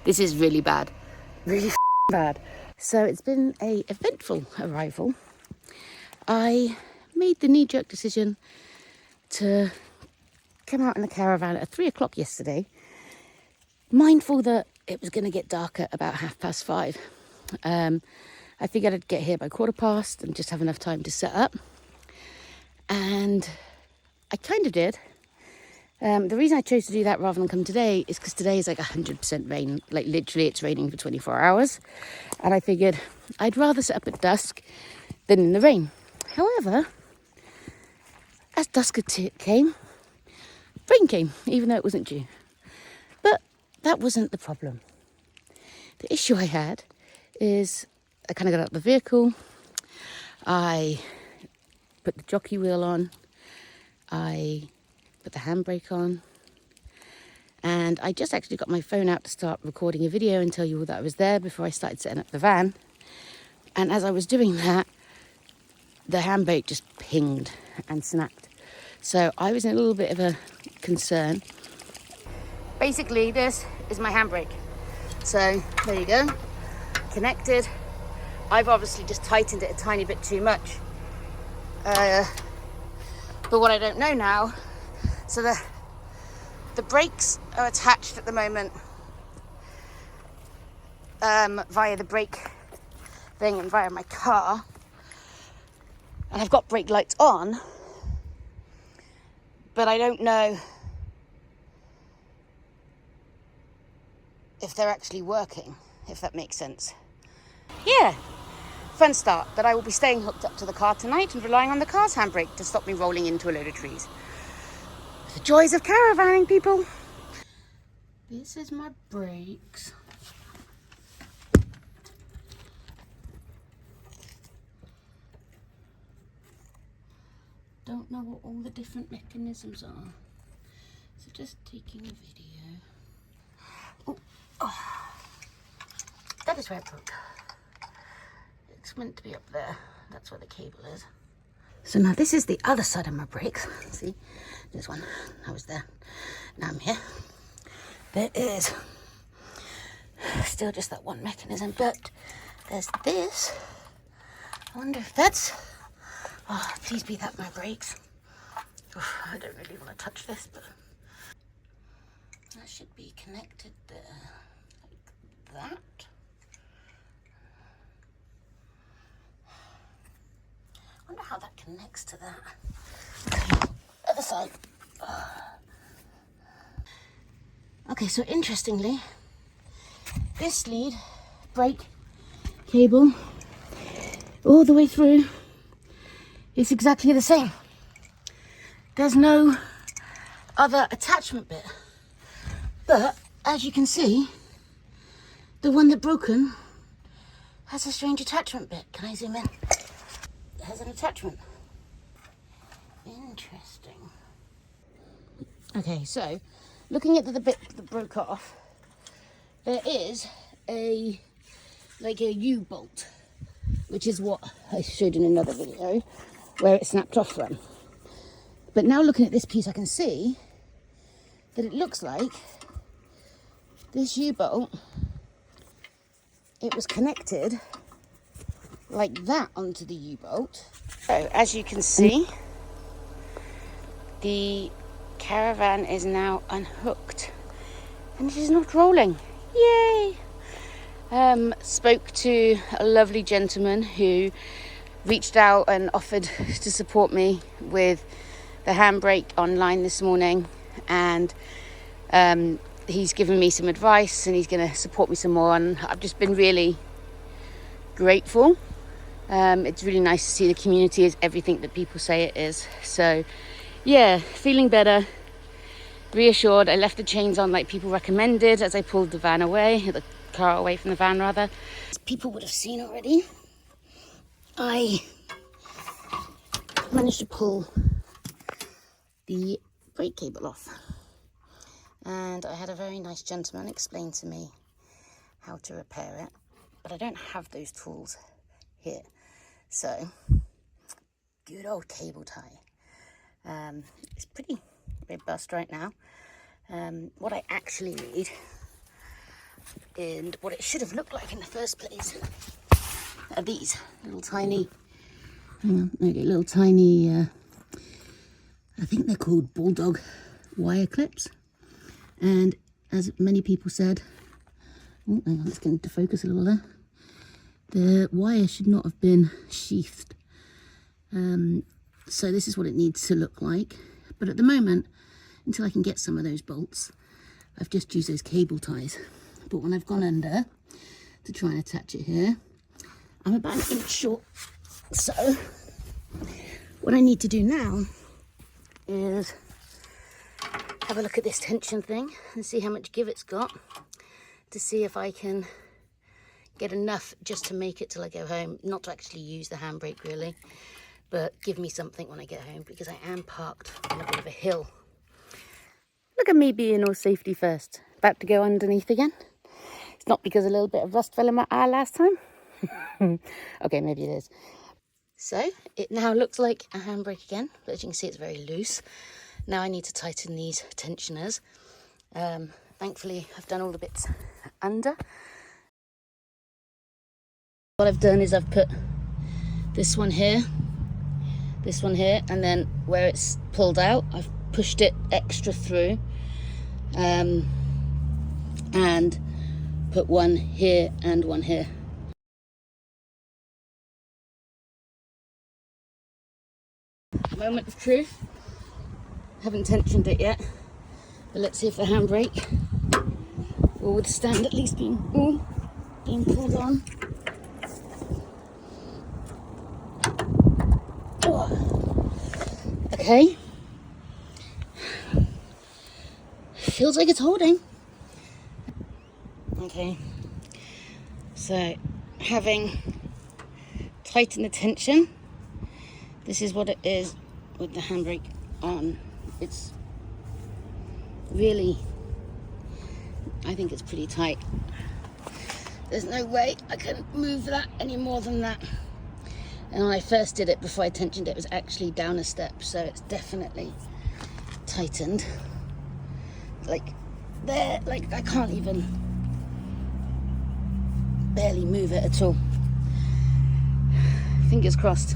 This is really bad. Really bad. So it's been a eventful arrival. I made the knee-jerk decision to come out in the caravan at 3 o'clock yesterday, mindful that it was going to get dark at about 5:30. I figured I'd get here by 15:15 and just have enough time to set up. And I kind of did. The reason I chose to do that rather than come today is because today is like 100% rain. Like literally it's raining for 24 hours. And I figured I'd rather set up at dusk than in the rain. However, as dusk came, rain came, even though it wasn't due. But that wasn't the problem. The issue I had is I kind of got out of the vehicle. I put the jockey wheel on. I put the handbrake on, and I just actually got my phone out to start recording a video and tell you all that I was there before I started setting up the van. And as I was doing that, the handbrake just pinged and snapped. So I was in a little bit of a concern. Basically, this is my handbrake. So there you go, connected. I've obviously just tightened it a tiny bit too much. But what I don't know now, so the brakes are attached at the moment via the brake thing and via my car. And I've got brake lights on, but I don't know if they're actually working, if that makes sense. Yeah, fun start, but I will be staying hooked up to the car tonight and relying on the car's handbrake to stop me rolling into a load of trees. The joys of caravanning, people. This is my brakes. Don't know what all the different mechanisms are. So just taking a video. Oh. That is where it broke. It's meant to be up there. That's where the cable is. So now this is the other side of my brakes. See, this one, I was there. Now I'm here. There is still just that one mechanism, but there's this. I wonder if that's, oh, please be that my brakes. Oof, I don't really want to touch this, but that should be connected there, like that. I wonder how that connects to that. Other side. Okay, so interestingly, this lead brake cable all the way through is exactly the same. There's no other attachment bit. But as you can see, the one that broken has a strange attachment bit. Can I zoom in? It has an attachment. Interesting. Okay, so looking at the bit that broke off, there is a U-bolt, which is what I showed in another video where it snapped off from. But now looking at this piece, I can see that it looks like this U-bolt, it was connected like that onto the U-bolt. So as you can see, the Caravan is now unhooked and it is not rolling. Yay! Spoke to a lovely gentleman who reached out and offered to support me with the handbrake online this morning, and he's given me some advice and he's going to support me some more, and I've just been really grateful. It's really nice to see the community is everything that people say it is. So yeah, feeling better, reassured. I left the chains on like people recommended as I pulled the car away from the van rather. As people would have seen already, I managed to pull the brake cable off, and I had a very nice gentleman explain to me how to repair it, but I don't have those tools here. So good old cable tie. It's pretty robust right now. What I actually need And what it should have looked like in the first place are these little tiny, little tiny, I think they're called bulldog wire clips. And as many people said, oh, hang on, let's get into focus a little there. The wire should not have been sheathed. So this is what it needs to look like. But at the moment, until I can get some of those bolts, I've just used those cable ties. But when I've gone under to try and attach it here, I'm about an inch short. So what I need to do now is have a look at this tension thing and see how much give it's got, to see if I can get enough just to make it till I go home, not to actually use the handbrake really, but give me something when I get home, because I am parked on a bit of a hill. Look at me being all safety first, about to go underneath again. It's not because a little bit of rust fell in my eye last time. Okay, maybe it is. So it now looks like a handbrake again, but as you can see it's very loose. Now I need to tighten these tensioners. Thankfully I've done all the bits under. What I've done is I've put this one here, and then where it's pulled out, I've pushed it extra through, and put one here and one here. Moment of truth. Haven't tensioned it yet, but let's see if the handbrake will withstand at least being pulled on. Okay, feels like it's holding. Okay, so having tightened the tension, this is what it is with the handbrake on. It's really, I think it's pretty tight. There's no way I can move that any more than that. And when I first did it, before I tensioned it, it was actually down a step, so it's definitely tightened. Like there, like I can't even barely move it at all. Fingers crossed.